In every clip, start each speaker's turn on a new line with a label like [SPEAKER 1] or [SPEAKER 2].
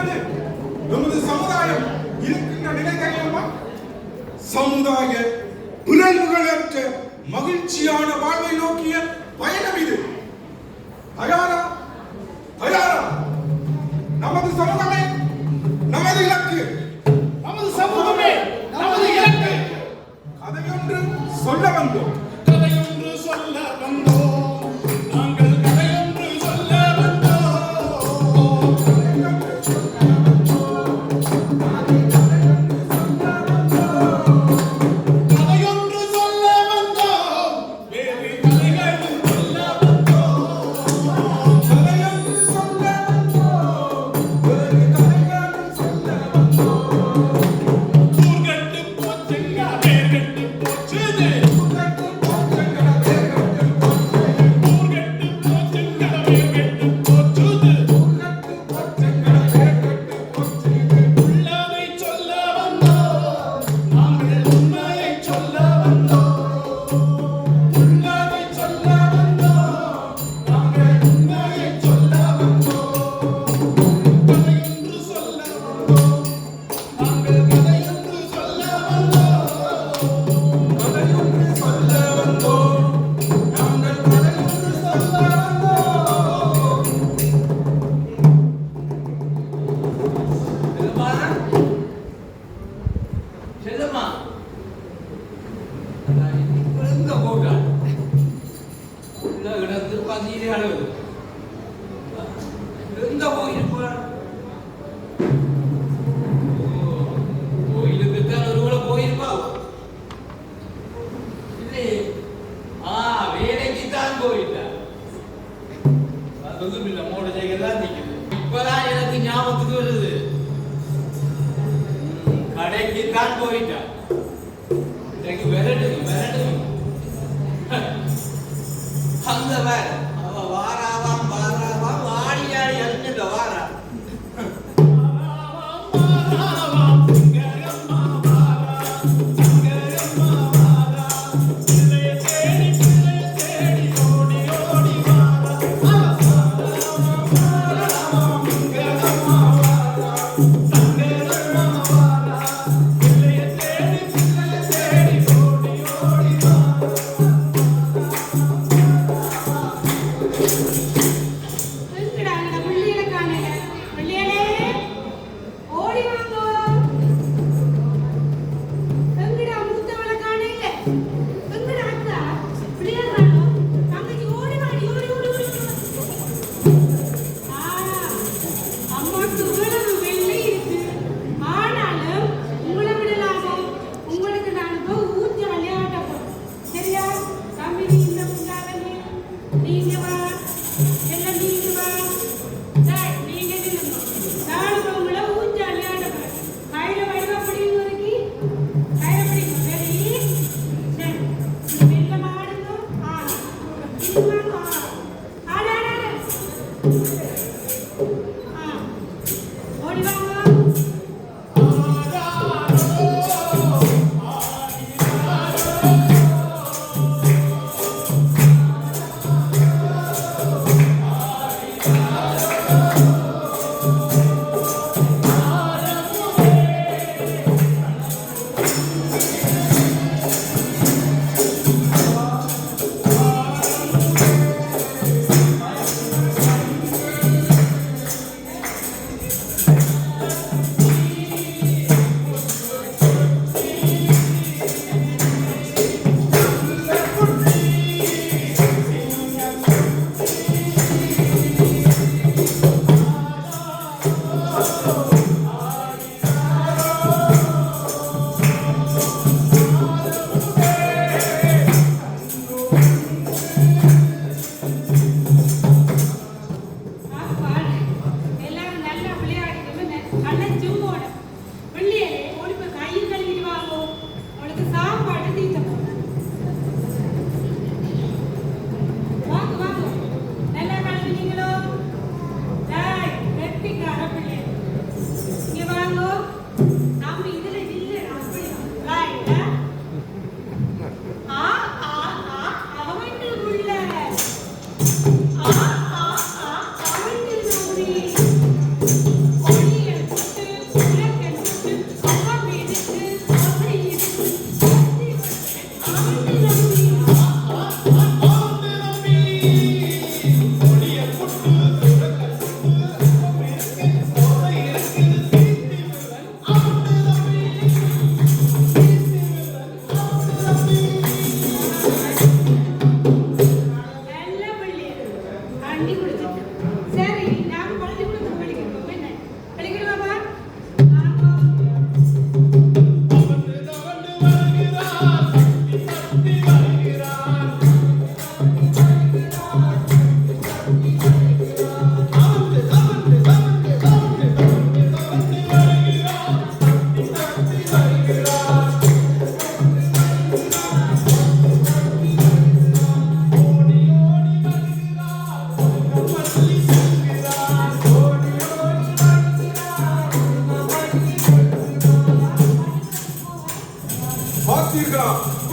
[SPEAKER 1] என்பது நமது சமுதாயம் இருக்கின்ற நிலை தெரியுமா? சமுதாய பிறழ்வுகளற்ற மகிழ்ச்சியான வாழ்வை நோக்கிய பயணம் இது. தயாரா? தயாரா? நமது சமூகமே நமது இலக்கு.
[SPEAKER 2] நமது சமூகமே நமது இலக்கு.
[SPEAKER 1] கதையொன்று சொல்ல வந்தோம்.
[SPEAKER 2] கதையொன்று சொல்ல வந்தோம். நாங்கள் கதையொன்று சொல்ல வந்தோம். கதையொன்று சொல்ல வந்தோம். வேறு கதைகளும் சொல்ல வந்தோம்.
[SPEAKER 1] கதையொன்று சொல்ல வந்தோம். வேறு கதைகளும் சொல்ல வந்தோம்.
[SPEAKER 2] ஊர்கட்டு போச்சுங்க வேர்கட்டு போச்சுது.
[SPEAKER 1] ஊர்கட்டு போச்சுங்க வேர்கட்டு போச்சுது.
[SPEAKER 2] ஊர்கட்டு போச்சுங்க வேர்கட்டு போச்சுது.
[SPEAKER 1] ஊர்கட்டு போச்சுங்க வேர்கட்டு போச்சுது.
[SPEAKER 2] உள்ளதை சொல்ல வந்தோம். நாங்கள் உண்மையை சொல்ல வந்தோம். உள்ளதை சொல்ல வந்தோம். நாங்கள் உண்மையை சொல்ல வந்தோம். கதையொன்று சொல்ல வந்தோம். நாங்கள் கதையொன்று சொல்ல வந்தோம்.
[SPEAKER 1] கதையொன்று சொல்ல வந்தோம். நாங்கள் கதையொன்று சொல்ல வந்தோம்.
[SPEAKER 3] செல்லம்மா எங்க போட்டான் இடத்து பசியிலே அழுவது எங்க போயிருப்பான்? கோயிலுக்குத்தான் ஒருவேளை போயிருப்பா இல்லையே. வேலைக்குத்தான் போயிட்டா. அதுவும் இல்லை, மோட ஜெயதான் நிற்குது. இப்பதான் எனக்கு ஞாபகத்துக்கு வருது. கடைக்குத்தான் போயிட்டா. எனக்கு விரட்டுது. அந்த வேற அவ வாராவாம் ஆடி அழிஞ்சுட்ட வாரா.
[SPEAKER 4] எங்கடா அந்த புள்ளியில காணல? புள்ளியலே ஓடி வாங்கோ. எங்கடா மூத்தவள காணல? எங்கடா அக்கா? புள்ளியறானோ? தங்கச்சி ஓடி வாடி ஓடி. அம்மாக்கு இவ்வளவு வெள்ளை இருக்கு. ஆனாலும் உங்களை விடலாமோ? உங்களுக்கு நான் இப்போ ஊஞ்ச விளையாட போறேன். சரியா? தம்பி நீ இந்த முன்னாடி நீங்க வா. எல்லாம் நீங்க வா. டேய் நீங்க நில்லுங்க. நான் உங்களை ஊஞ்ச விளையாட போறேன். கையில வைவா பிடிங்க ஒருக்கி. கையில பிடிங்க. சரி? சரி. மெல்ல மாடுங்க. இது வாங்க. ஆடு.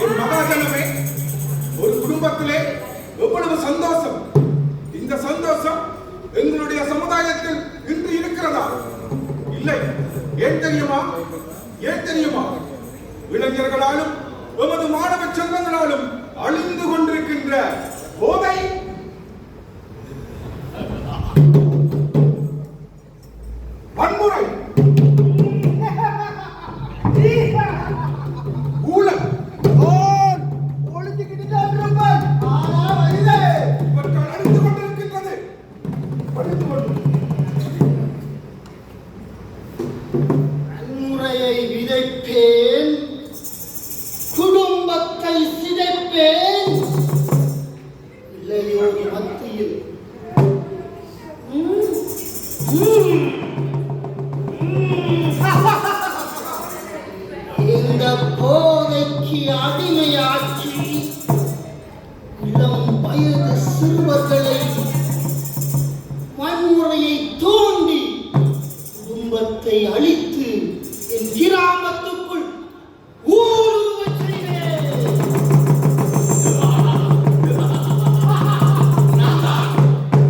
[SPEAKER 1] என் மகாஜனமே, ஒரு குடும்பத்திலே எவ்வளவு சந்தோஷம்! இந்த சந்தோஷம் எங்களுடைய சமுதாயத்தில் இன்று இருக்கிறதா? இல்லை. ஏன் தெரியுமா? ஏன் தெரியுமா? இளைஞர்களாலும் எமது மாணவ செல்வங்களாலும் அழிந்து கொண்டிருக்கின்ற போதை, வன்முறை, ஊழல் இவற்றால் அழிந்து கொண்டிருக்கின்றது.
[SPEAKER 5] வன்முறையை விதைப்பேன், குடும்பத்தை சிதைப்பேன், இளையோர் மத்தியில் இந்த போதைக்கு அடிமையாக்கி இளம் வயது சிறுவர்களை வன்முறையை தூண்டி குடும்பத்தை அழித்து என் கிராமத்துக்குள் ஊடுருவச் செய்கிறேன்.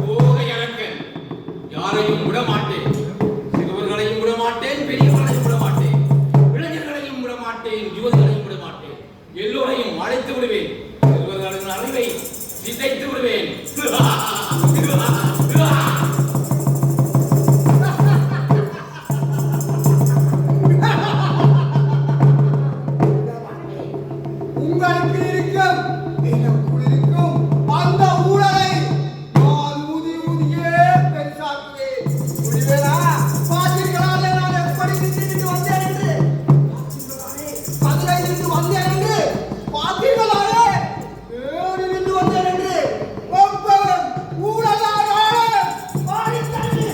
[SPEAKER 3] போதை அரக்கன். யாரையும் விட மாட்டேன். சிறுவர்களையும் விட மாட்டேன், பெரியவர்களையும் விட மாட்டேன், இளைஞர்களையும் விட மாட்டேன், யுவதிகளையும் விட மாட்டேன். எல்லோரையும் அழைத்து விடுவேன். சிறுவர்களின் அறிவை சிதைத்து விடுவேன்.
[SPEAKER 2] உங்களுக்கு இருக்கும், எனக்குள் இருக்கும் அந்த ஊழலை நான் ஊதி ஊதியே பெருசாக்குவேன். முடிவேனா? பார்த்தீர்களாலே நான் எப்படி நின்று வந்தேன் என்று. மதுரையிலிருந்து வந்தேன் என்று பார்த்தீர்களாலே ஏறி நின்று வந்தேன் என்று. ஒவ்வொருவரும் ஊழலாளர் பாடித்தள்ளு.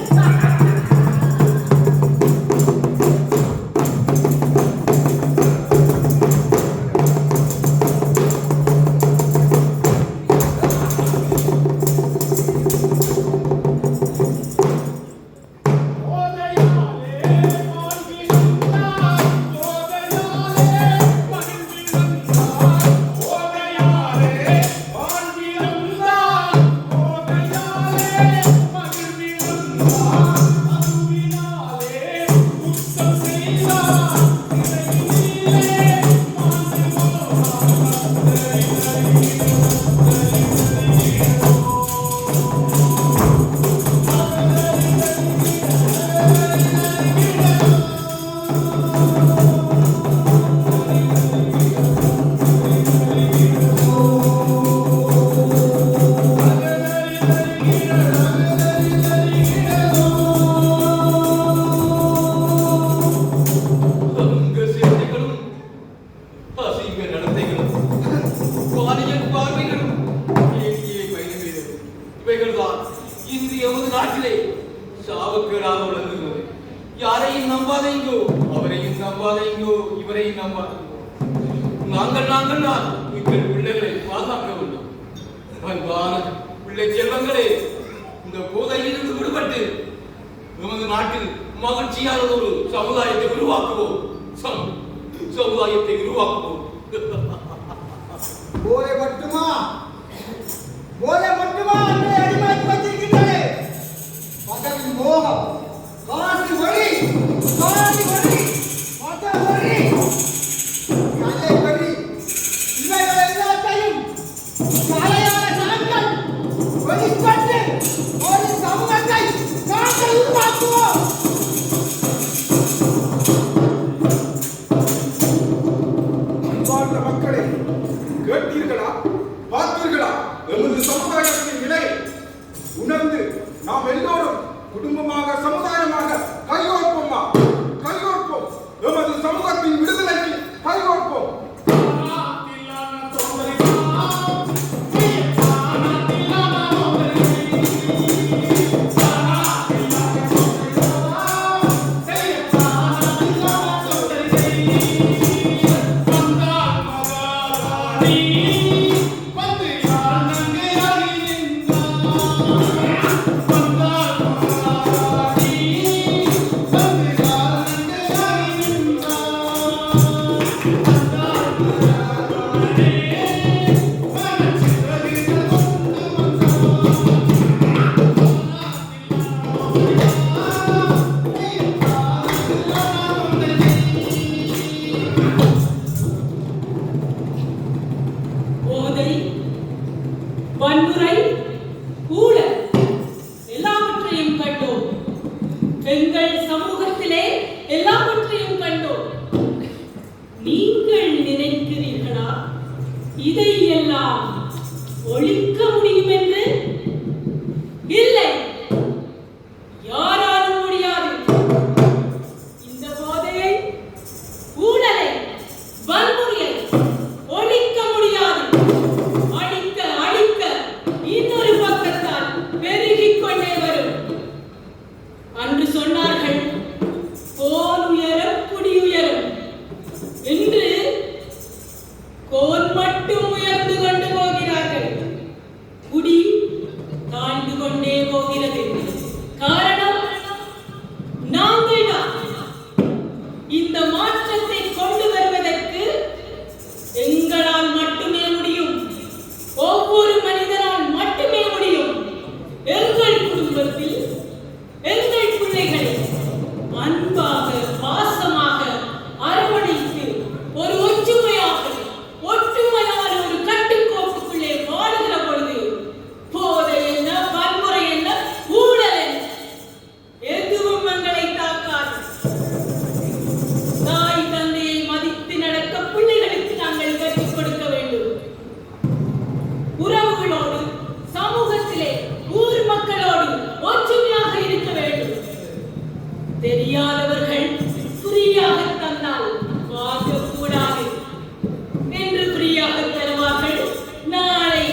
[SPEAKER 3] அங்க சேட்டைகளும், அசிங்க நடத்தைகளும், பாலியல் பார்வைகளும், ஏகிய பயணங்களும், இவைகள்தான் இன்று எமது நாட்டிலே சாவுக்கேடாக விளங்குகிறது. யாரையும் நம்பாதீங்கோ, அவரையும் நம்பாதீங்கோ, இவரையும் நம்பாதீங்கோ. நாங்கள் தான் எங்கள் பிள்ளைகளை பாதுகாக்க வேண்டும். அன்பான பிள்ளை செல்வங்களே, இந்த போதையிலிருந்து விடுபட்டு நமது நாட்டில் மகிழ்ச்சியான ஒரு சமுதாயத்தை உருவாக்குவோம். சமுதாயத்தை உருவாக்குவோம்.
[SPEAKER 2] போதை மட்டுமா? போதை மட்டுமா என்னை அடிமையாக்கி வைத்திருக்கின்றது? பகலின் மோகம், காசி வழி, மத வழி, கலை வழி, இவைகள் எல்லாத்தையும் கலையான நாங்கள் வெளிப்பட்டு ஒரு சமூகத்தை நாங்கள் உருவாக்குவோம்.
[SPEAKER 1] அன்பார்ந்த மக்களே, கேட்டீர்களா? பார்த்தீர்களா? எமது சமுதாயத்தின் நிலை உணர்ந்து நாம் எல்லோரும் குடும்பமாக சமுதாயமாக கைகோர்ப்போமா? கைகோர்ப்போம். எமது சமூகத்தின் விடுதலைக்கு கைகோர்ப்போம்.
[SPEAKER 2] ஆ
[SPEAKER 6] எங்கள் சமூகத்திலே எல்லாவற்றையும் கண்டோம். நீங்கள் நினைக்கிறீர்களா இதையெல்லாம் ஒழிக்க முடியும் என்று? இல்லை, யாராலும் முடியாது. இந்த போதையை, ஊழலை, வன்முறையை ஒழிக்க முடியாது. அழிக்க அழிக்க இன்னொரு பக்கத்தால் பெருகிக் கொண்டே வரும். அன்று சொன்னார்கள் கோல் உயரம் குடியுயரும். இன்று கோல் மட்டும் உயர்ந்து கொண்டு போகிறார்கள், குடி தாழ்ந்து கொண்டே போகிறது. காரணம் நாங்கள் தான். இந்த மாற்றத்தை கொண்டு வருவதற்கு எங்களால் மட்டுமே முடியும். ஒவ்வொரு மனிதனால் மட்டுமே முடியும். எங்கள் குடும்பத்தில் எங்கள் பிள்ளைகளை அன்பாக பாசமாக அரவணைத்து ஒரு ஒற்றுமையான ஒரு கட்டுக்கோப்புக்குள்ளே வாழுகிற பொழுது போதை என்ன, வன்முறை என்ன, ஊழல் என்ன, எதுவும் எங்களை தாக்காது. தாய் தந்தையை மதித்து நடக்க பிள்ளைகளுக்கு நாங்கள் கற்றுக் கொடுக்க வேண்டும். உறவுகளோடு, சமூகத்திலே, ஊர் மக்களோடு ஒற்றுமையாக இருக்க வேண்டும். தெரியாதவர்கள் ஃப்ரீயாக தந்தால் வாங்கக்கூடாது என்று ஃப்ரீயாக தருவார்கள். நாளை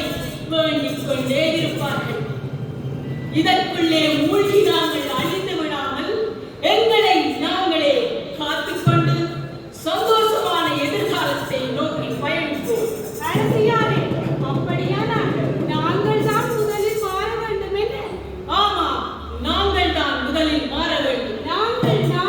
[SPEAKER 6] வேண்டிக் கொண்டே இருப்பார்கள். இதற்குள்ளே மூழ்கி நாங்கள் அழிந்து விடாமல் எங்களை நாங்களே காத்துக்கொண்டு சந்தோஷமான எதிர்காலத்தை நோக்கி பயணிப்போம்.
[SPEAKER 4] அரசியாரே, அப்படியானால் நாங்கள் தான் முதலில் மாற வேண்டும் என்ன?
[SPEAKER 6] ஆமா, நாங்கள் தான் முதலில் மாற வேண்டும்.
[SPEAKER 4] நாங்கள் தான்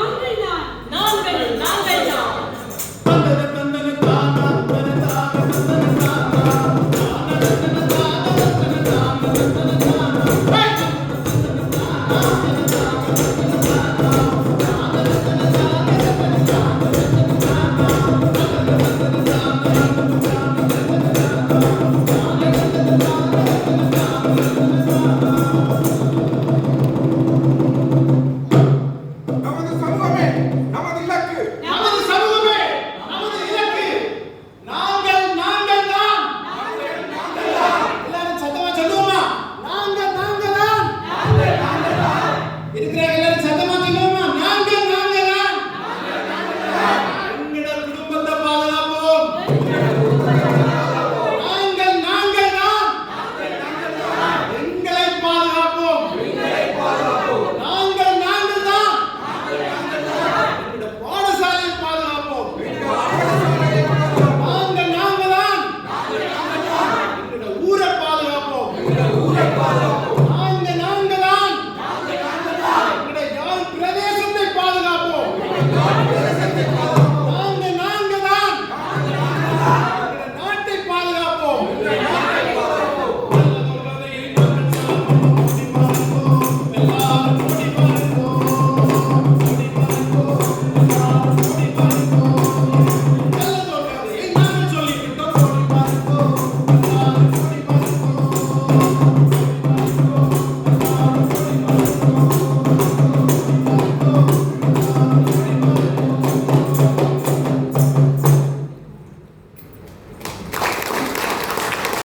[SPEAKER 1] நமது சமூகமே நமது இலக்கு.
[SPEAKER 2] நமது சமூகமே நமது இலக்கு. நாங்கள் தான். எல்லாரும் சத்தமா சொல்லுவோமா? நாங்கள் தான். இருக்கிற எல்லாரும் சத்தமா சொல்லுவோமா? நாங்கள் தான். எங்கட குடும்பத்தை பாதுகாப்போம். நாங்கள் தான். எங்களை பாதுகாப்போம். நாங்கள் தான். எங்கட பாடசாலையை பாதுகாப்போம். நாங்கள் தான். எங்கட ஊரை பாதுகாப்போம். நாங்கள் தான். எங்கட யாழ் பிரதேசத்தை பாதுகாப்போம். நாங்கள் தான். எங்கட நாட்டை பாதுகாப்போம். நாங்கள் சொல்லிவிட்டோம்.